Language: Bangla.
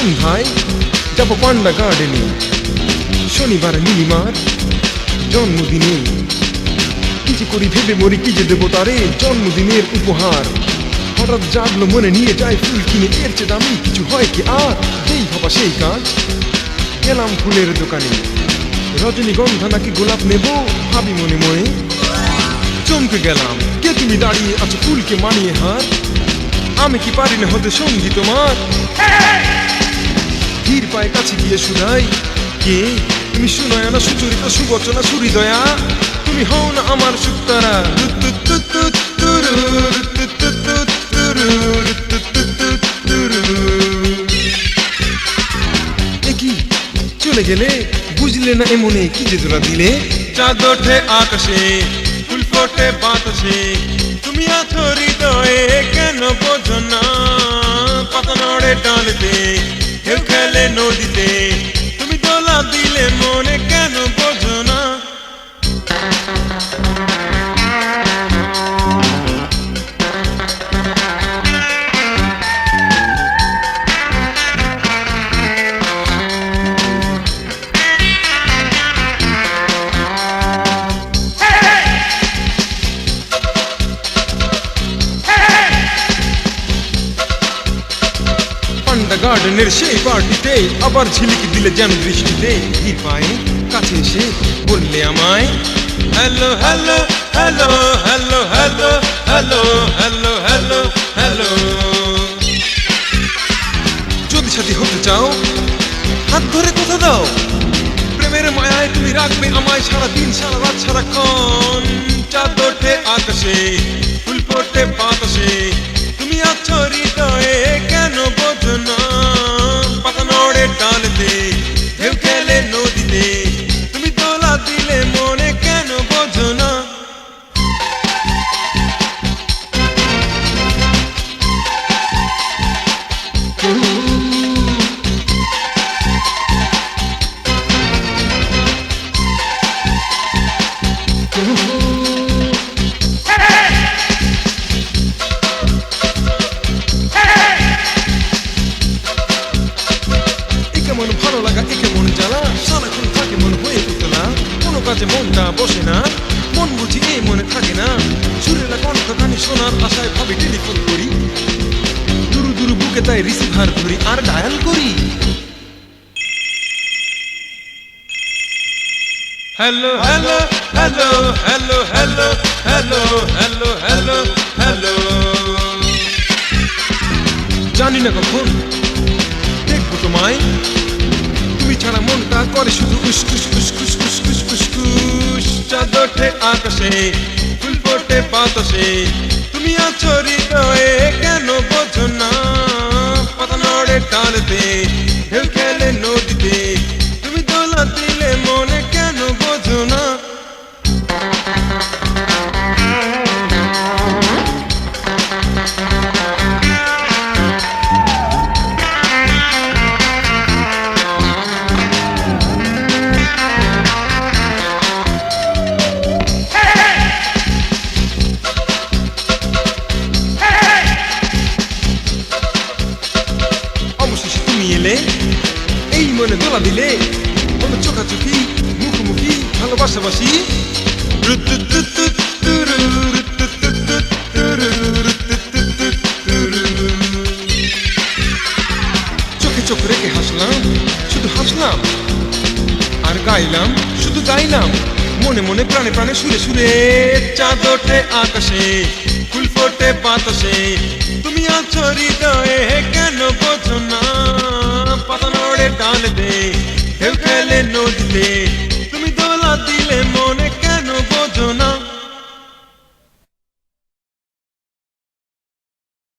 সন্ধ্যায় যাব পান্ডা গার্ডেনে, শনিবার নীলিমার জন্মদিনে। কি যে করি ভেবে মরি, কি যে দেবো তারে জন্মদিনের উপহার। হঠাৎ জাগলো মনে, নিয়ে যায় ফুল কিনে, এর চেয়ে দামি কিছু হয় কি আর। যেই ভাবা সেই কাজ, গেলাম ফুলের দোকানে। রজনীগন্ধা নাকি গোলাপ নেব, ভাবি মনে মনে। চমকে গেলাম, কে তুমি দাঁড়িয়ে আছো ফুলকে মানিয়ে হার। আমি কি পারি না হতে সঙ্গী তোমার? ধীর পায়ে কাছে গিয়ে শুধাই, কে তুমি? সুনয়না, সুচরিতা, সুবচনা, সুহৃদয়া, তুমি হও না আমার সুক্তারা? একই চলে গেলে, বুঝলে না এমনে কি যে জোড়া দিলে। চাঁদ ওঠে আকাশে, ফুল ফোটে বাতাসে, তুমি আছো হৃদয়ে কেন বোঝো না? পাতা নড়ে ডালেতে, কেউ খেলে নদীতে, তুমি দোলা দিলে মনে কেন বোঝো না? পান্ডা গার্ডেনের সেই পার্টিতে আবার ঝিলিকি দিলে যেন দৃষ্টিতে। ধীর পায়ে কাছে এসে বললে আমায়, hello hello hello hello hello hello hello hello hello. যদি সাথী হতে চাও হাত ধরে কথা দাও, প্রেমের মায়ায় তুমি রাখবে আমায় সারা দিন সারা রাত সারাক্ষণ। চাঁদ ওঠে আকাশে, ফুল ফোটে বাতাসে, তুমি আছো হৃদয়ে কেন বোঝো না? পাতা নড়ে ডালেতে, ঢেউ খেলে নদীতে, তুমি দোলা দিলে মনে কেন বোঝো না? কেমন ভালো লাগা, এ কেমন জ্বালা, সারাক্ষণ থাকে মন হয়ে উতলা। কোনো কাজে মনটা বসে না, মন বুঝি এই মনে থাকে না। সুরেলা কণ্ঠখানি শোনার আশায় ভাবি টেলিফোন করি, দুরু দুরু বুকে তাই রিসিভার ধরি আর ডায়াল করি। Hello hello hello hello hello hello hello hello hello. জানি না কখন দেখবো তোমায়, তুমি ছাড়া মনটা করে শুধু উস্কুস উস্কুস উস্কুস উস্কুস। চাঁদ ওঠে আকাশে, ফুল ফোটে বাতাসে, তুমি আছো হৃদয়ে কেন বোঝো না? পাতা নড়ে ডালেতে, ঢেউ খেলে নদীতে, তুমি দোলা দিলে মনে কেন বোঝো না? অবশেষে তুমি এলে, এই মনে দোলা দিলে, মনে চোখাচোখি মুখোমুখি ভালোবাসাবাসি। চোখে চোখ রেখে হাসলাম, শুধু হাসলাম আর গাইলাম, শুধু গাইলাম মনে মনে প্রাণে প্রাণে সুরে সুরে। চাঁদ ওঠে আকাশে, ফুল ফোটে বাতাসে, তুমি আছো হৃদয়ে কেন